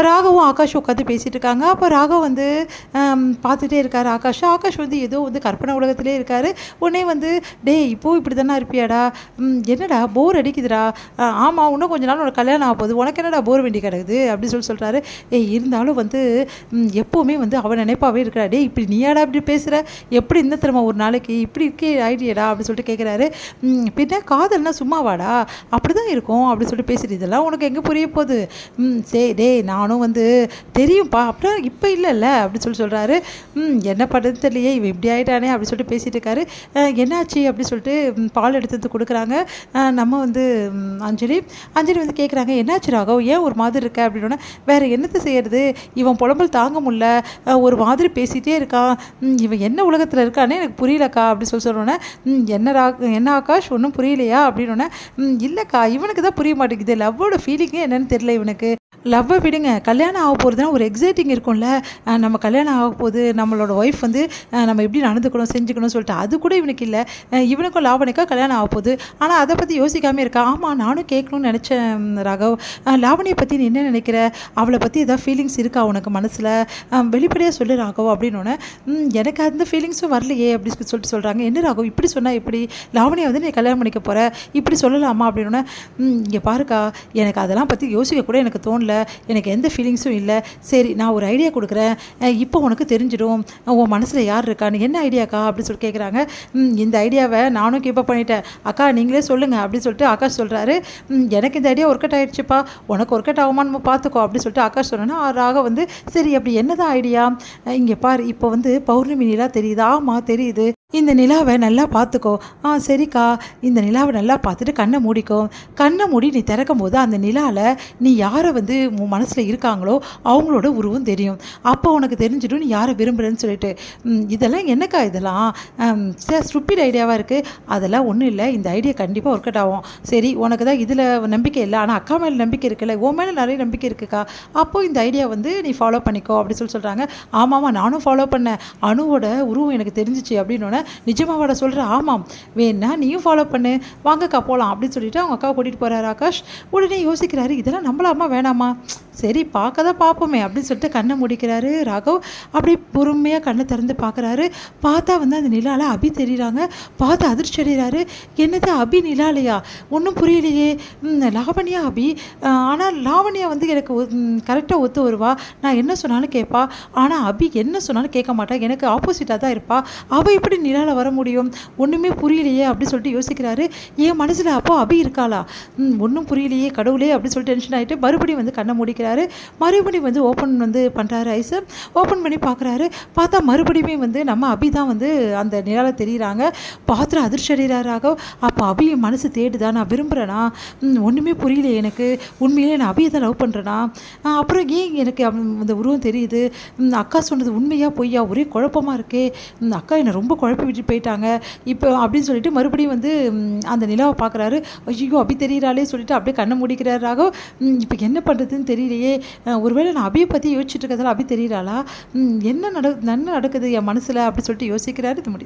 ராகவும் ஆகாஷும் உட்காந்து பேசிகிட்டு இருக்காங்க. அப்போ ராகவ் வந்து பார்த்துட்டே இருக்கார் ஆகாஷ். ஆகாஷ் வந்து ஏதோ வந்து கற்பனை உலகத்திலே இருக்கார். உடனே வந்து டேய் இப்போ இப்படி தானே இருப்பியாடா, என்னடா போர் அடிக்குதுடா, ஆமாம் இன்னும் கொஞ்ச நாள் உனக்கு கல்யாணம் ஆக போகுது, உனக்கு என்னடா போர் வேண்டி கிடக்குது அப்படின்னு சொல்கிறாரு. இருந்தாலும் வந்து எப்போவுமே வந்து அவன் நினைப்பாவே இருக்கிறா. டே இப்படி நீயாடா இப்படி பேசுகிற, எப்படி இந்த திறமை ஒரு நாளைக்கு இப்படி இருக்கே ஐடியாடா அப்படின்னு சொல்லிட்டு கேட்குறாரு. பின்ன காதல்னா சும்மாவாடா, அப்படி தான் இருக்கும் அப்படின்னு சொல்லிட்டு பேசுகிறது, இதெல்லாம் உனக்கு எங்கே புரிய போகுது, சரி டே நானும் வந்து தெரியும்ப்பா அப்புறம் இப்போ இல்லைல்ல அப்படின்னு சொல்கிறாரு. என்ன பண்ணுறது தெரியலையே இவன் இப்படி ஆகிட்டானே அப்படின்னு சொல்லிட்டு பேசிகிட்டு இருக்காரு. என்னாச்சு அப்படின்னு சொல்லிட்டு பால் எடுத்து வந்து கொடுக்குறாங்க. நம்ம வந்து அஞ்சலி வந்து கேட்குறாங்க, என்னாச்சு ராகவ் ஏன் ஒரு மாதிரி இருக்க அப்படின்னா, வேறு என்னத்தை செய்கிறது, இவன் புலம்பல் தாங்க முடியல, ஒரு மாதிரி பேசிகிட்டே இருக்கான், இவன் என்ன உலகத்தில் இருக்கானே எனக்கு புரியலக்கா அப்படின்னு சொல்கிறோன்னே, என்ன ஆகாஷ் ஒன்றும் புரியலையா அப்படின்னோடனே, இல்லைக்கா இவனுக்கு தான் புரிய மாட்டேங்குது, லவ்வோட ஃபீலிங்கே என்னன்னு தெரியல இவனுக்கு, லவ்வை விடுங்க கல்யாணம் ஆக போகிறதுனா ஒரு எக்ஸைட்டிங் இருக்கும்ல, நம்ம கல்யாணம் ஆக போகுது நம்மளோட ஒய்ஃப் வந்து நம்ம எப்படி நடந்துக்கணும் செஞ்சுக்கணும்னு சொல்லிட்டு அது கூட இவனுக்கு இல்லை, இவனுக்கும் லாவணிக்கா கல்யாணம் ஆக போகுது, ஆனால் அதை பற்றி யோசிக்காமல் இருக்கா. ஆமாம் நானும் கேட்கணும்னு நினச்சேன் ராகவ், லாவணியை பற்றி நீ என்ன நினைக்கிற, அவளை பற்றி ஏதாவது ஃபீலிங்ஸ் இருக்கா உனக்கு மனசில், வெளிப்படையாக சொல்லு ராகவ் அப்படின்னோடனே, எனக்கு அந்த ஃபீலிங்ஸும் வரலையே அப்படின்னு சொல்லிட்டு சொல்கிறாங்க. என்ன ராகவ் இப்படி சொன்னால் எப்படி, லாவணியை வந்து நீ கல்யாணம் பண்ணிக்க போகிற இப்படி சொல்லலாமா அப்படின்னோடனே, இங்கே பாருக்கா எனக்கு அதெல்லாம் பற்றி யோசிக்க கூட எனக்கு தோணல, எனக்கு எந்த ஃபீலிங்ஸும் இல்லை, சரி நான் ஒரு ஐடியா கொடுக்குறேன், இப்போ உனக்கு தெரிஞ்சிடும் உன் மனசில் யார் இருக்கான்னு, என்ன ஐடியாக்கா அப்படின்னு சொல்லி கேட்குறாங்க. இந்த ஐடியாவை நானும் கீப் அப் பண்ணிட்டேன் அக்கா நீங்களே சொல்லுங்கள் அப்படின்னு சொல்லிட்டு ஆகாஷ் சொல்கிறாரு. எனக்கு இந்த ஐடியா ஒர்க் அவுட் ஆகிடுச்சுப்பா, உனக்கு ஒர்க் அவுட் ஆகுமா நம்ம பார்த்துக்கோ அப்படின்னு சொல்லிட்டு ஆகாஷ் சொன்னோன்னா ராக வந்து சரி அப்படி என்னதான் ஐடியா, இங்கே பாரு இப்போ வந்து பௌர்ணமி நிலா தெரியுது, ஆமாம் தெரியுது, இந்த நிலாவை நல்லா பார்த்துக்கோ, சரிக்கா இந்த நிலாவை நல்லா பார்த்துட்டு கண்ணை மூடிக்கோ, கண்ணை மூடி நீ திறக்கும் போது அந்த நிலாவில் நீ யாரை வந்து உன் மனசில் இருக்காங்களோ அவங்களோட உருவம் தெரியும், அப்போ உனக்கு தெரிஞ்சிடும் நீ யாரை விரும்புகிறேன்னு சொல்லிட்டு. இதெல்லாம் என்னக்கா இதெல்லாம் ஸ்டூபிட் ஐடியாவாக இருக்குது, அதெல்லாம் ஒன்றும் இல்லை, இந்த ஐடியா கண்டிப்பாக ஒர்க் அவுட் ஆகும், சரி உனக்கு தான் இதில் நம்பிக்கை இல்லை ஆனால் அக்கா மேலே நம்பிக்கை இருக்குல்ல, உன் மேலே நிறைய நம்பிக்கை இருக்குக்கா, அப்போது இந்த ஐடியா வந்து நீ ஃபாலோ பண்ணிக்கோ அப்படின்னு சொல்கிறாங்க. ஆமாம்மா நானும் ஃபாலோ பண்ணேன், அணுவோட உருவம் எனக்கு தெரிஞ்சிச்சு அப்படின்னோட நிஜமாவோட சொல்கிற, ஆமாம் வேணா நீயும் ஃபாலோ பண்ணு வாங்கக்கா போகலாம் அப்படின்னு சொல்லிட்டு அவங்க அக்காவை கூட்டிகிட்டு போகிறாரு ஆகாஷ். உடனே யோசிக்கிறாரு இதெல்லாம் நம்பலாமா வேணாமா, சரி பார்க்க தான் பார்ப்போமே அப்படின்னு சொல்லிட்டு கண்ணை முடிக்கிறாரு ராகவ். அப்படி பொறுமையாக கண்ணை திறந்து பார்க்குறாரு. பார்த்தா வந்து அந்த நிலாவில் அபி தெரியுறாங்க. பார்த்து அதிர்ச்சி அடைகிறாரு. என்னது அபி நிலாலையா, ஒன்றும் புரியலையே, லாவணியா அபி, ஆனால் லாவணியா வந்து எனக்கு கரெக்டாக ஒத்து வருவா, நான் என்ன சொன்னாலும் கேட்பா, ஆனால் அபி என்ன சொன்னாலும் கேட்க மாட்டா, எனக்கு ஆப்போசிட்டாக தான் இருப்பா, அவள் எப்படி நிலாவில் வர முடியும், ஒன்றுமே புரியலையே அப்படின்னு சொல்லிட்டு யோசிக்கிறாரு. என் மனசில் அப்போ அபி இருக்காளா, ஒன்றும் புரியலையே கடவுளே அப்படின்னு சொல்லிட்டு டென்ஷன் ஆகிட்டு மறுபடியும் வந்து கண்ணை முடிக்கிறாரு. மறுபடியும் வந்து ஓப்பன் வந்து பண்ணுறாரு ஐஸை, ஓப்பன் பண்ணி பார்க்குறாரு. பார்த்தா மறுபடியும் வந்து நம்ம அபி தான் வந்து அந்த நிலாவில் தெரியுறாங்க. பார்த்துட்டு அதிர்ச்சி அடைகிறாராக. அப்போ அபி மனசு தேடுதா, நான் விரும்புகிறேனா, ஒன்றுமே புரியல எனக்கு, உண்மையிலே நான் அபியை தான் லவ் பண்ணுறேனா, அப்புறம் ஏன் எனக்கு அந்த உருவம் தெரியுது, அக்கா சொன்னது உண்மையாக பொய்யா, ஒரே குழப்பமாக இருக்கே, அக்கா என்னை ரொம்ப குழப்பி விட்டு போயிட்டாங்க இப்போ அப்படின்னு சொல்லிட்டு மறுபடியும் வந்து அந்த நிலாவை பார்க்குறாரு. ஐயோ அபி தெரிகிறாளே சொல்லிட்டு அப்படியே கண்ணை முடிக்கிறாராக. இப்போ என்ன பண்ணுறதுன்னு தெரியலையே, ஒருவேளை நான் அபியை பற்றி யோசிச்சுட்டு இருக்கிறதால அபி தெரிகிறாளா, என்ன நடக்குது என் மனசில் அப்படி சொல்லிட்டு யோசிக்கிறாரு. இது